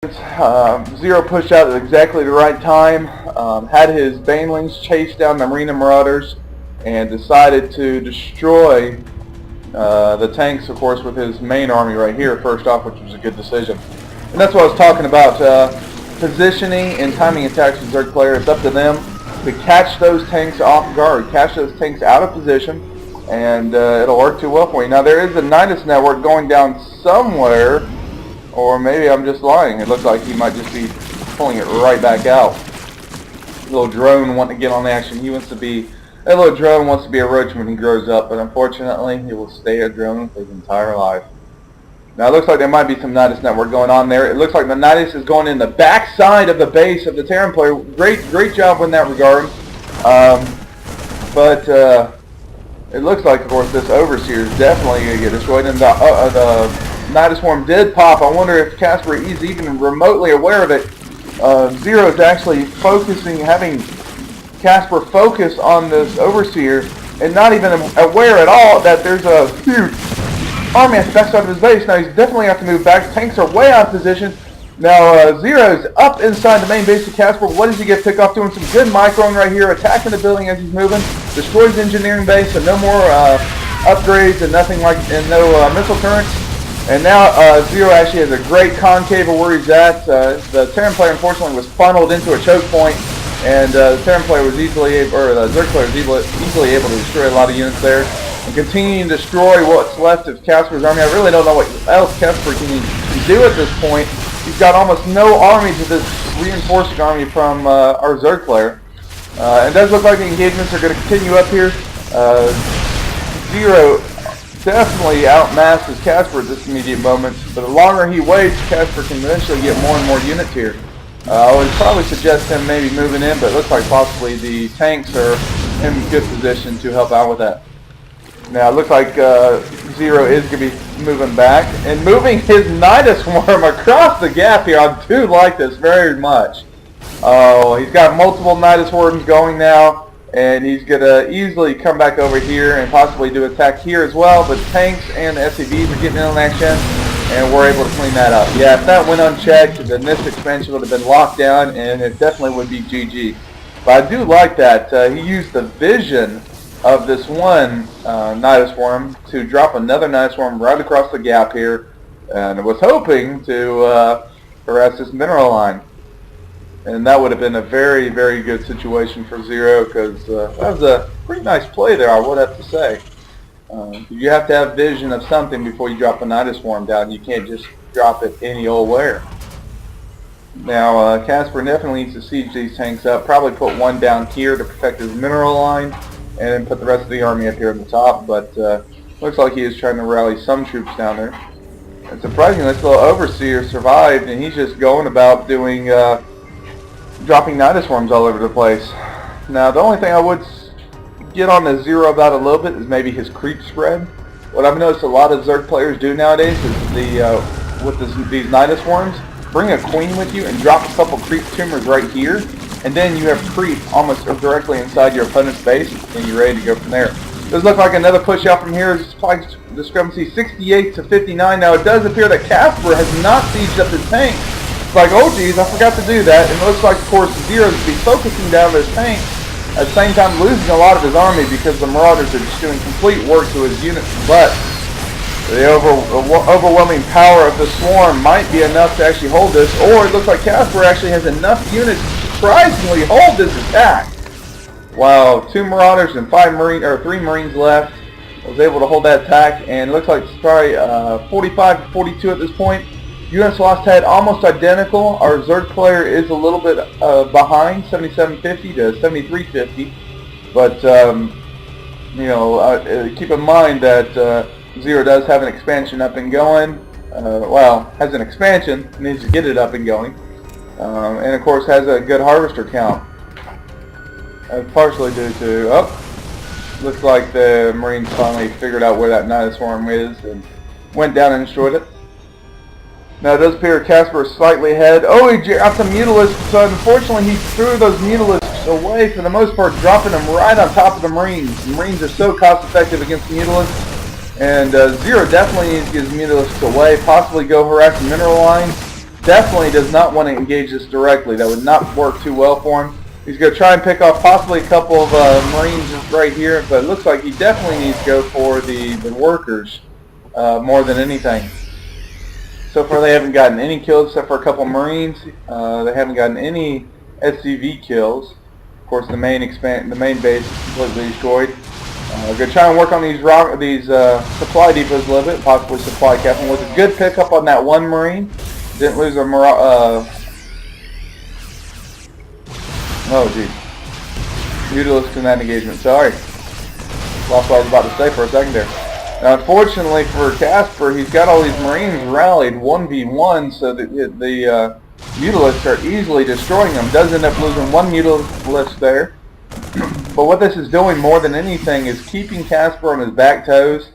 Zero pushed out at exactly the right time, had his banelings chase down the Marina Marauders, and decided to destroy the tanks, of course, with his main army right here first off, which was a good decision. And that's what I was talking about, positioning and timing attacks with Zerg players. It's up to them to catch those tanks off guard, catch those tanks out of position, and it'll work too well for you. Now there is a Nidus network going down somewhere, or maybe I'm just lying. It looks like he might just be pulling it right back out. Little drone wanting to get on the action. He wants to be, that little drone wants to be a roach when he grows up, but unfortunately he will stay a drone for his entire life. Now it looks like there might be some Nidus network going on there. It looks like the Nidus is going in the back side of the base of the Terran player. Great job in that regard. It looks like, of course, this Overseer is definitely going to get destroyed. And the Nidus Swarm did pop. I wonder if Casper is even remotely aware of it. Zero is actually focusing, having Casper focus on this Overseer, and not even aware at all that there's a huge army at the backside of his base. Now he's definitely have to move back. Tanks are way out of position. Now Zero's up inside the main base of Casper. What does he get picked off? Doing some good microing right here, attacking the building as he's moving. Destroys the engineering base, so no more upgrades and nothing like, and no missile turrets. And now Zero actually has a great concave of where he's at. The Terran player unfortunately was funneled into a choke point, and the Terran player was easily able, or the Zerg player was easily able to destroy a lot of units there. And continuing to destroy what's left of Casper's army. I really don't know what else Casper can do at this point. He's got almost no army to this reinforcing army from our Zerg player. It does look like the engagements are going to continue up here. Zero definitely outmasses Casper at this immediate moment, but the longer he waits, Casper can eventually get more and more units here. I would probably suggest him maybe moving in, but it looks like possibly the tanks are in good position to help out with that. Now it looks like Zero is going to be moving back and moving his Nidus Swarm across the gap here. I do like this very much. Oh, he's got multiple Nidus Swarms going now, and he's going to easily come back over here and possibly do attack here as well, but tanks and the SCVs are getting in on action, and we're able to clean that up. Yeah, if that went unchecked, the NIST expansion would have been locked down, and it definitely would be GG. But I do like that. He used the vision of this one Nidus Swarm to drop another Nidus Swarm right across the gap here, and was hoping to harass this mineral line. And that would have been a very, very good situation for Zero, because that was a pretty nice play there, I would have to say. You have to have vision of something before you drop a Nidus Swarm down. You can't just drop it any old where. Now, Casper definitely needs to siege these tanks up, probably put one down here to protect his mineral line, and then put the rest of the army up here at the top, but looks like he is trying to rally some troops down there. And surprisingly, this little Overseer survived, and he's just going about doing dropping Nidus Swarms all over the place. Now, the only thing I would get on the Zero about a little bit is maybe his creep spread. What I've noticed a lot of Zerg players do nowadays is these Nidus Swarms, bring a queen with you and drop a couple creep tumors right here, and then you have creep almost directly inside your opponent's base, and you're ready to go from there. Does look like another push out from here. Supply discrepancy 68 to 59. Now it does appear that Casper has not sieged up his tank. It's like, oh geez, I forgot to do that. And it looks like, of course, Zero is to be focusing down those tanks, at the same time losing a lot of his army because the Marauders are just doing complete work to his units. But the overwhelming power of the Swarm might be enough to actually hold this, or it looks like Casper actually has enough units surprisingly hold this attack. Wow, 2 Marauders and 3 Marines left. Was able to hold that attack, and it looks like it's probably 45 to 42 at this point. Units lost head almost identical. Our Zerg player is a little bit behind, 7750 to 7350. But you know, keep in mind that Zero does have an expansion up and going. Well, has an expansion, needs to get it up and going. And of course has a good harvester count. Partially due to, looks like the Marines finally figured out where that Nidus Swarm is and went down and destroyed it. Now it does appear Casper is slightly ahead. Oh, he dropped some Mutalisks, so unfortunately he threw those Mutalisks away for the most part, dropping them right on top of the Marines. The Marines are so cost effective against Mutalisks, and Zero definitely needs to get his Mutalisks away, possibly go harass the mineral line. definitely does not want to engage this directly. That would not work too well for him. He's going to try and pick off possibly a couple of Marines right here, but it looks like he definitely needs to go for the workers more than anything. So far they haven't gotten any kills except for a couple of Marines. They haven't gotten any SCV kills. Of course, the main base is completely destroyed. We're going to try and work on these supply depots a little bit, possibly supply capping. Was a good pickup on that one Marine. Didn't lose a oh geez. Mutalisks in that engagement. Sorry. Lost what I was about to say for a second there. Now, unfortunately for Casper, he's got all these Marines rallied 1v1, so that the Mutalisks are easily destroying them. Does end up losing one Mutalisk there. But what this is doing more than anything is keeping Casper on his back toes,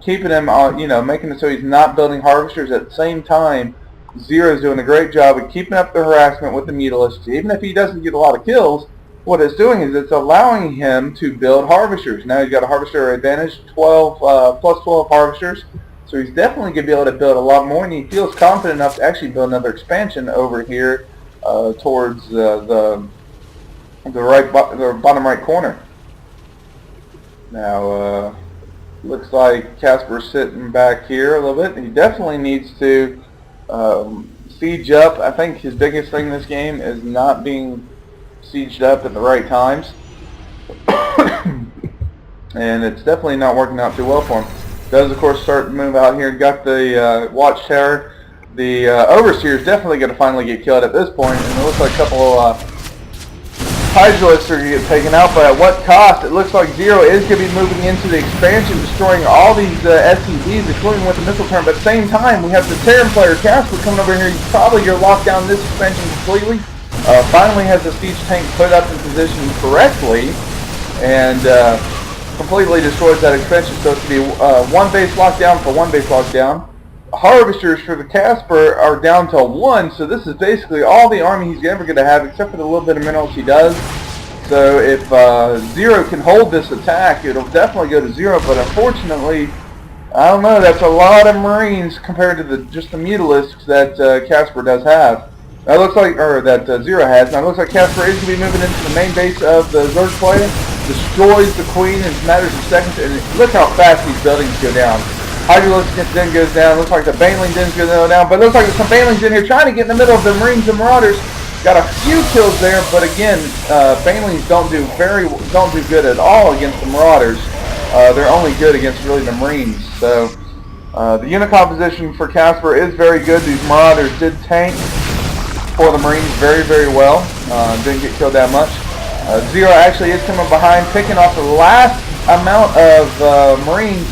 keeping him on, making it so he's not building harvesters. At the same time, Zero's doing a great job of keeping up the harassment with the Mutalisks. Even if he doesn't get a lot of kills, what it's doing is it's allowing him to build harvesters. Now he's got a harvester advantage, 12 plus 12 harvesters. So he's definitely going to be able to build a lot more, and he feels confident enough to actually build another expansion over here towards the bottom right corner. Now, looks like Casper's sitting back here a little bit. He definitely needs to siege up. I think his biggest thing in this game is not being sieged up at the right times. And it's definitely not working out too well for him. Does, of course, start to move out here. Got the watchtower. The overseer is definitely going to finally get killed at this point, and it looks like a couple of hydralisks are going to get taken out, but at what cost? It looks like Zero is going to be moving into the expansion, destroying all these SCVs, including with the missile turret. But at the same time, we have the Terran player Casper coming over here. He's probably going to lock down this expansion completely. Finally has the siege tank put up in position correctly, and completely destroys that expansion. So it's going to be one base lockdown for one base lockdown. Harvesters for the Casper are down to 1, so this is basically all the army he's ever going to have, except for the little bit of minerals he does. So if Zero can hold this attack, it'll definitely go to 0, but unfortunately, I don't know, that's a lot of Marines compared to just the Mutalisks that Casper does have. Now it looks like, or that Zero has. Now it looks like Casper is going to be moving into the main base of the Zerg player, destroys the Queen in matters of seconds, and look how fast these buildings go down. Hydralisk den goes down. Looks like the Baneling den's going to go down, but it looks like there's some Banelings in here trying to get in the middle of the Marines and Marauders. Got a few kills there, but again, Banelings don't do good at all against the Marauders. They're only good against really the Marines. So the unit composition for Casper is very good. These Marauders did tank for the Marines very, very well. Didn't get killed that much. Zero actually is coming behind, picking off the last amount of Marines.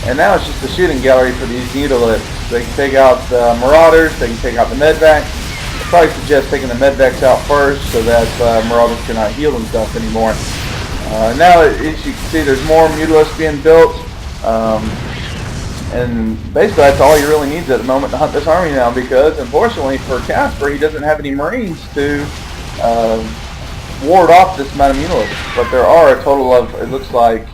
And now it's just a shooting gallery for these Mutalisks. They can take out the Marauders, they can take out the Medvacs. I probably suggest taking the Medvacs out first so that Marauders cannot heal themselves anymore. Now, as you can see, there's more Mutalisks being built. And basically that's all he really needs at the moment to hunt this army now, because unfortunately for Casper, he doesn't have any Marines to ward off this amount of Mutalisks. But there are a total of, it looks like,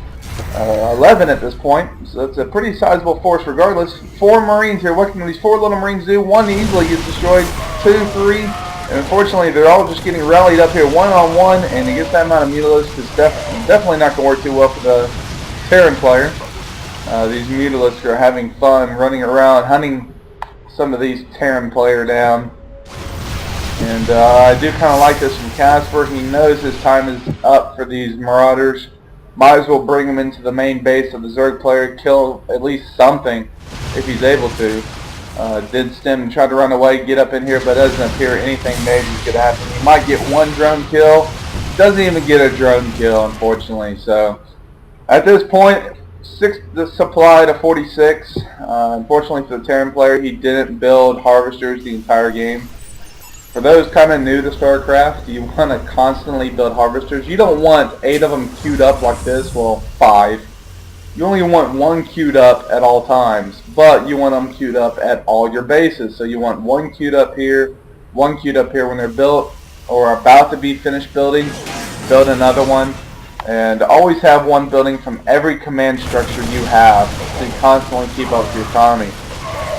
11 at this point, so that's a pretty sizable force regardless. 4 Marines here. What can these 4 little Marines do? 1 easily gets destroyed, 2, 3, and unfortunately they're all just getting rallied up here one-on-one, and to get that amount of Mutalisks is definitely not going to work too well for the Terran player. These Mutalisks are having fun running around, hunting some of these Terran player down. And I do kind of like this from Casper. He knows his time is up for these Marauders. Might as well bring him into the main base of the Zerg player, kill at least something if he's able to. Did stem and try to run away, get up in here, but doesn't appear anything major is going to happen. He might get 1 drone kill. Doesn't even get a drone kill, unfortunately. So at this point, the supply to 46. Unfortunately for the Terran player, he didn't build harvesters the entire game. For those kind of new to StarCraft, you want to constantly build harvesters. You don't want 8 of them queued up like this, well, 5. You only want 1 queued up at all times, but you want them queued up at all your bases. So you want 1 queued up here, 1 queued up here when they're built or about to be finished building. Build another one, and always have 1 building from every command structure you have to constantly keep up with your economy.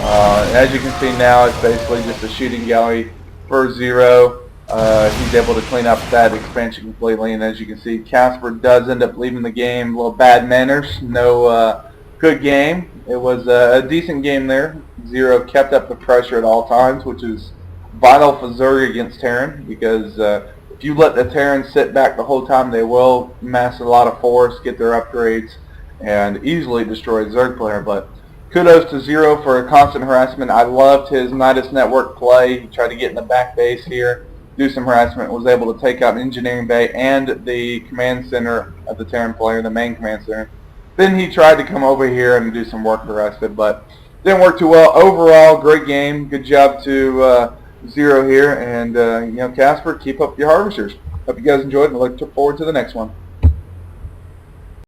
As you can see now, it's basically just a shooting gallery for Zero. He's able to clean up that expansion completely, and as you can see, Casper does end up leaving the game. A little bad manners, no good game. It was a decent game there. Zero kept up the pressure at all times, which is vital for Zerg against Terran, because if you let the Terrans sit back the whole time, they will mass a lot of force, get their upgrades, and easily destroy a Zerg player. But kudos to Zero for a constant harassment. I loved his Nidus network play. He tried to get in the back base here, do some harassment, was able to take out Engineering Bay and the command center of the Terran player, the main command center. Then he tried to come over here and do some work harassment, but didn't work too well. Overall, great game. Good job to Zero here, and Casper, keep up your harvesters. Hope you guys enjoyed, and look forward to the next one.